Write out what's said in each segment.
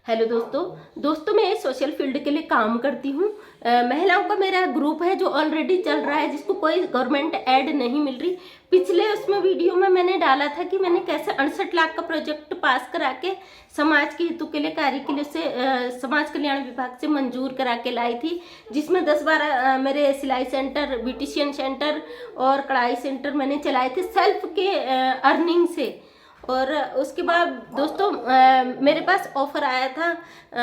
Hello दोस्तों मैं social field के लिए काम करती हूँ। महिलाओं का मेरा ग्रुप है जो ऑलरेडी चल रहा है, जिसको कोई गवर्नमेंट ऐड नहीं मिल रही। पिछले उसमें वीडियो में मैंने डाला था कि मैंने कैसे 68 लाख का प्रोजेक्ट पास करा के समाज के हितों के लिए कार्य के लिए उसे समाज कल्याण विभाग से मंजूर करा के लाई थी, जिसमें 10-12 मेरे सिलाई सेंटर, ब्यूटिशियन सेंटर और कढ़ाई सेंटर मैंने चलाए थे सेल्फ के अर्निंग से। और उसके बाद दोस्तों मेरे पास ऑफर आया था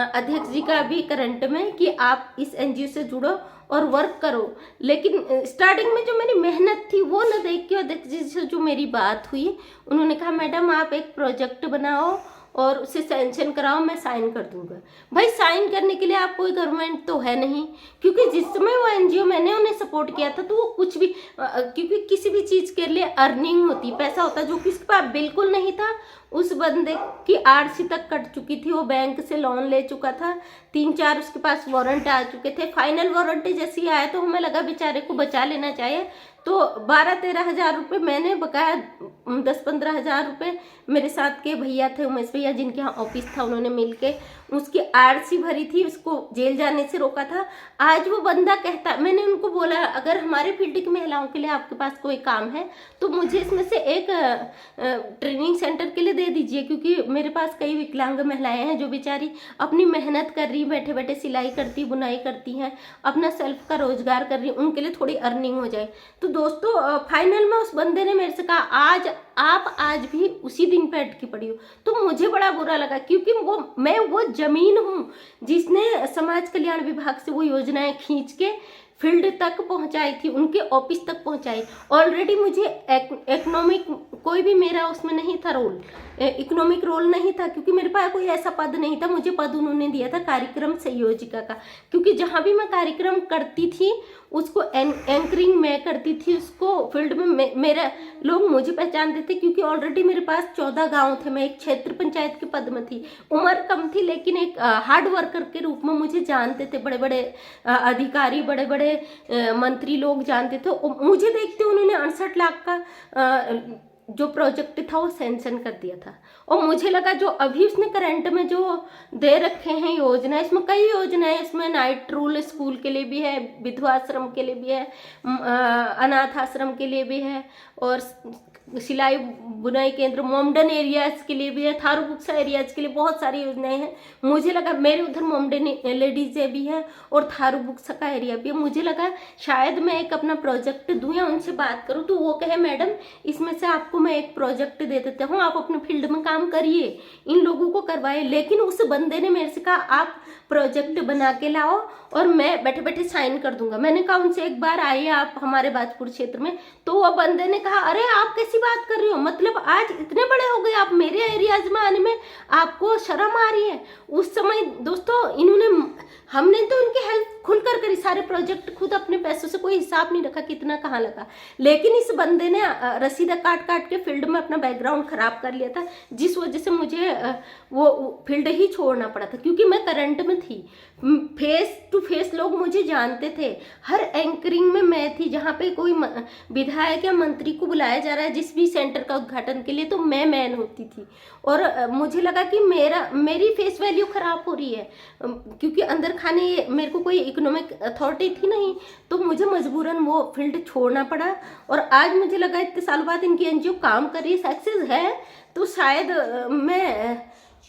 अध्यक्ष जी का भी करंट में कि आप इस एनजीओ से जुड़ो और वर्क करो। लेकिन स्टार्टिंग में जो मेरी मेहनत थी वो न देख के अध्यक्ष जी से जो मेरी बात हुई, उन्होंने कहा मैडम आप एक प्रोजेक्ट बनाओ और उसे सैंक्शन कराओ, मैं साइन कर दूंगा। भाई साइन करने के लिए आप कोई गवर्नमेंट तो है नहीं, क्योंकि जिस समय वो एनजीओ मैंने उन्हें सपोर्ट किया था तो वो कुछ भी क्योंकि किसी भी चीज के लिए अर्निंग होती, पैसा होता, जो किसके पास बिल्कुल नहीं था। उस बंदे की आरसी तक कट चुकी थी, वो बैंक से लोन ले चुका था, 3-4 उसके पास वारंट आ चुके थे। फाइनल वारंट जैसे आया तो हमें लगा बेचारे को बचा लेना चाहिए, तो 12-13 हज़ार रुपये मैंने बकाया 10-15 हज़ार रुपये मेरे साथ के भैया थे, उमेश भैया, जिनके यहाँ ऑफिस था, उन्होंने मिलके उसकी आरसी भरी थी, उसको जेल जाने से रोका था। आज वो बंदा कहता, मैंने उनको बोला अगर हमारे फील्ड की महिलाओं के लिए आपके पास कोई काम है तो मुझे इसमें से एक ट्रेनिंग सेंटर के लिए दे दीजिए, क्योंकि मेरे पास कई विकलांग महिलाएं हैं जो बेचारी अपनी मेहनत कर रही, बैठे बैठे सिलाई करती, बुनाई करती हैं, अपना सेल्फ का रोजगार कर रही, उनके लिए थोड़ी अर्निंग हो जाए। तो दोस्तों फाइनल में उस बंदे ने मेरे से कहा आज आप आज भी उसी दिन पे अटकी पड़ी हो। तो मुझे बड़ा बुरा लगा, क्योंकि मैं वो जमीन हूँ जिसने समाज कल्याण विभाग से वो योजनाएं खींच के फील्ड तक पहुंचाई थी, उनके ऑफिस तक पहुंचाई। ऑलरेडी मुझे इकोनॉमिक कोई भी मेरा उसमें नहीं था रोल, इकोनॉमिक रोल नहीं था, क्योंकि मेरे पास कोई ऐसा पद नहीं था। मुझे पद उन्होंने दिया था कार्यक्रम संयोजिका का, क्योंकि जहाँ भी मैं कार्यक्रम करती थी उसको एंकरिंग मैं करती थी, उसको फील्ड में मेरा लोग मुझे पहचानते थे, क्योंकि ऑलरेडी मेरे पास 14 गांव थे। मैं एक क्षेत्र पंचायत के पद में थी, उम्र कम थी, लेकिन एक हार्ड वर्कर के रूप में मुझे जानते थे। बड़े बड़े अधिकारी, बड़े बड़े मंत्री लोग जानते थे। मुझे देखते उन्होंने 68 लाख का जो प्रोजेक्ट था वो सैंक्शन कर दिया था। और मुझे लगा जो अभी उसने करंट में जो दे रखे हैं योजना, इसमें कई योजनाएं, इसमें नाइट रूल स्कूल के लिए भी है, विधवा आश्रम के लिए भी है, अनाथ आश्रम के लिए भी है, और सिलाई बुनाई केंद्र मोमडन एरियाज के लिए भी है, थारू बुक्सा एरियाज के लिए बहुत सारी योजनाएं हैं। मुझे लगा मेरे उधर मोमडन लेडीज भी है और थारू बुक्सा का एरिया भी है। मुझे लगा शायद मैं एक अपना प्रोजेक्ट दूं या उनसे बात करूं तो वो कहे मैडम इसमें से आपको मैं एक प्रोजेक्ट दे देता हूँ, आप अपने फील्ड में काम करिए, इन लोगों को करवाए। लेकिन उस बंदे ने मेरे से कहा आप प्रोजेक्ट बना के लाओ और मैं बैठे बैठे साइन कर दूंगा। मैंने कहा उनसे एक बार आइए आप हमारे बाजपुर क्षेत्र में। तो वो बंदे ने कहा अरे आप कैसी बात कर रही हो, मतलब आज इतने बड़े हो गए आप, मेरे एरियाज में आने में आपको शर्म आ रही है। उस समय दोस्तों हमने तो उनकी हेल्प खुलकर करी, सारे प्रोजेक्ट खुद अपने पैसों से, कोई हिसाब नहीं रखा कितना कहाँ लगा। लेकिन इस बंदे ने रसीदा काट काट के फील्ड में अपना बैकग्राउंड खराब कर लिया था, जिस वजह से मुझे वो फील्ड ही छोड़ना पड़ा था, क्योंकि मैं करंट में थी। फेस टू फेस लोग मुझे जानते थे, हर एंकरिंग में मैं थी। जहाँ पे कोई विधायक या मंत्री को बुलाया जा रहा है जिस भी सेंटर का उद्घाटन के लिए, तो मैं मैन होती थी। और मुझे लगा कि मेरी फेस वैल्यू खराब हो रही है, क्योंकि अंदर खाने मेरे को कोई इकोनॉमिक अथॉरिटी थी नहीं, तो मुझे मजबूरन वो फील्ड छोड़ना पड़ा। और आज मुझे लगा इतने साल बाद इनकी एनजीओ काम कर रही है, सक्सेस है, तो शायद मैं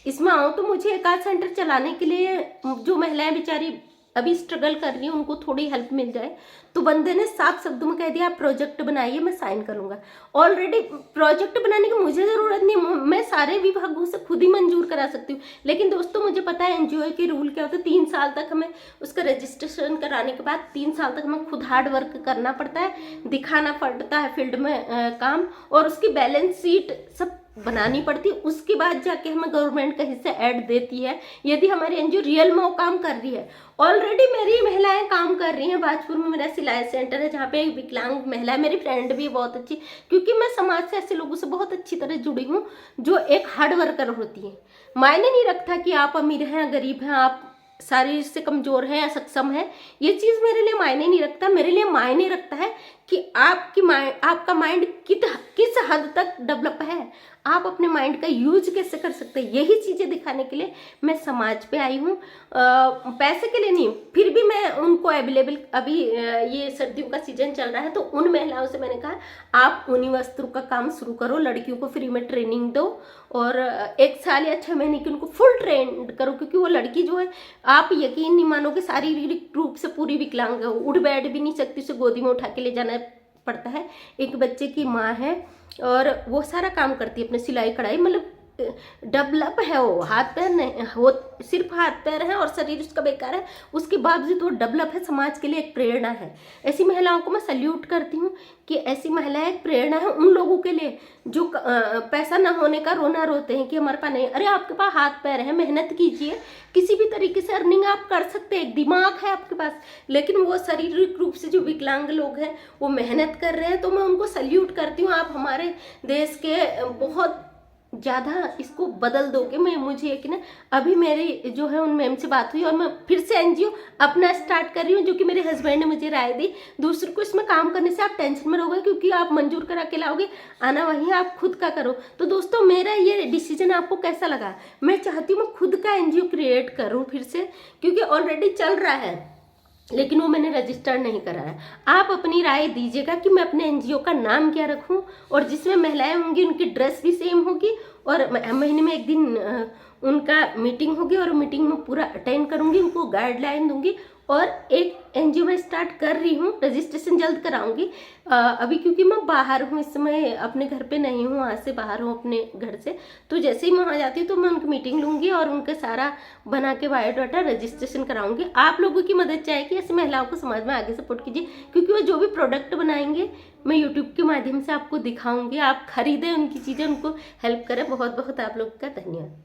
इसमें आऊँ तो मुझे एक आध सेंटर चलाने के लिए जो महिलाएं बेचारी अभी स्ट्रगल कर रही है उनको थोड़ी हेल्प मिल जाए। तो बंदे ने साफ शब्दों में कह दिया आप प्रोजेक्ट बनाइए, मैं साइन करूंगा। ऑलरेडी प्रोजेक्ट बनाने की मुझे जरूरत नहीं, मैं सारे विभागों से खुद ही मंजूर करा सकती हूँ। लेकिन दोस्तों मुझे पता है एनजीओ के रूल क्या होता है, 3 साल तक हमें उसका रजिस्ट्रेशन कराने के बाद 3 साल तक हमें खुद हार्ड वर्क करना पड़ता है, दिखाना पड़ता है फील्ड में काम, और उसकी बैलेंस शीट सब बनानी पड़ती है। उसके बाद जाके हमें गवर्नमेंट का हिस्सा ऐड देती है, यदि हमारी एनजीओ रियल में वो काम कर रही है। ऑलरेडी मेरी महिलाएं काम कर रही हैं। बाजपुर में मेरा सिलाई सेंटर है जहाँ पे एक विकलांग महिला है, मेरी फ्रेंड भी बहुत अच्छी, क्योंकि मैं समाज से ऐसे लोगों से बहुत अच्छी तरह जुड़ी हूँ जो एक हार्ड वर्कर होती है। मायने नहीं रखता कि आप अमीर हैं गरीब हैं, आप शारीर से कमजोर है या सक्षम है, ये चीज मेरे लिए मायने नहीं रखता। मेरे लिए मायने रखता है कि आपका माइंड किस हद तक डेवलप है, आप अपने माइंड का यूज कैसे कर सकते हैं, यही चीज़ें दिखाने के लिए मैं समाज पे आई हूँ। पैसे के लिए नहीं, फिर भी मैं उनको अवेलेबल, अभी ये सर्दियों का सीजन चल रहा है तो उन महिलाओं से मैंने कहा आप ऊनी वस्त्रों का काम शुरू करो, लड़कियों को फ्री में ट्रेनिंग दो और 1 साल या 6 महीने की उनको फुल ट्रेन करो, क्योंकि वो लड़की जो है आप यकीन नहीं मानोगे शारीरिक रूप से पूरी विकलांग है, उठ बैठ भी नहीं सकती, उसे गोदी में उठा के ले जाना पड़ता है, एक बच्चे की माँ है और वो सारा काम करती है, अपने सिलाई कढ़ाई, मतलब डेवलप है, वो हाथ पैर नहीं हो, सिर्फ हाथ पैर है और शरीर उसका बेकार है, उसके बावजूद वो डेवलप है, समाज के लिए एक प्रेरणा है। ऐसी महिलाओं को मैं सल्यूट करती हूँ कि ऐसी महिलाएं एक प्रेरणा है उन लोगों के लिए जो पैसा ना होने का रोना रोते हैं कि हमारे पास नहीं। अरे आपके पास हाथ पैर है, मेहनत कीजिए, किसी भी तरीके से अर्निंग आप कर सकते हैं, एक दिमाग है आपके पास, लेकिन वो शारीरिक रूप से जो विकलांग लोग हैं वो मेहनत कर रहे हैं, तो मैं उनको सल्यूट करती हूँ। आप हमारे देश के बहुत ज़्यादा इसको बदल दोगे। मैं मुझे यकीन है, अभी मेरी जो है उन मैम से बात हुई और मैं फिर से एनजीओ अपना स्टार्ट कर रही हूँ, जो कि मेरे हस्बैंड ने मुझे राय दी। दूसरे को इसमें काम करने से आप टेंशन में रहोगे, क्योंकि आप मंजूर करा के लाओगे, आना वही आप खुद का करो। तो दोस्तों मेरा ये डिसीजन आपको कैसा लगा? मैं चाहती हूँ मैं खुद का एनजीओ क्रिएट करूँ फिर से, क्योंकि ऑलरेडी चल रहा है लेकिन वो मैंने रजिस्टर नहीं करा है। आप अपनी राय दीजिएगा कि मैं अपने एनजीओ का नाम क्या रखूं, और जिसमें महिलाएं होंगी उनकी ड्रेस भी सेम होगी, और महीने में 1 दिन उनका मीटिंग होगी और मीटिंग में पूरा अटेंड करूंगी, उनको गाइडलाइन दूंगी। और एक एनजीओ में स्टार्ट कर रही हूँ, रजिस्ट्रेशन जल्द कराऊंगी। अभी क्योंकि मैं बाहर हूँ, इस समय अपने घर पे नहीं हूँ, वहाँ से बाहर हूँ अपने घर से, तो जैसे ही मैं वहाँ जाती हूँ तो मैं उनकी मीटिंग लूँगी और उनके सारा बना के बायोडाटा रजिस्ट्रेशन कराऊंगी। आप लोगों की मदद चाहिए, ऐसी महिलाओं को समाज में आगे सपोर्ट कीजिए, क्योंकि वो जो भी प्रोडक्ट बनाएंगे मैं यूट्यूब के माध्यम से आपको दिखाऊंगी, आप खरीदें उनकी चीज़ें, उनको हेल्प करें। बहुत बहुत आप लोगों का धन्यवाद।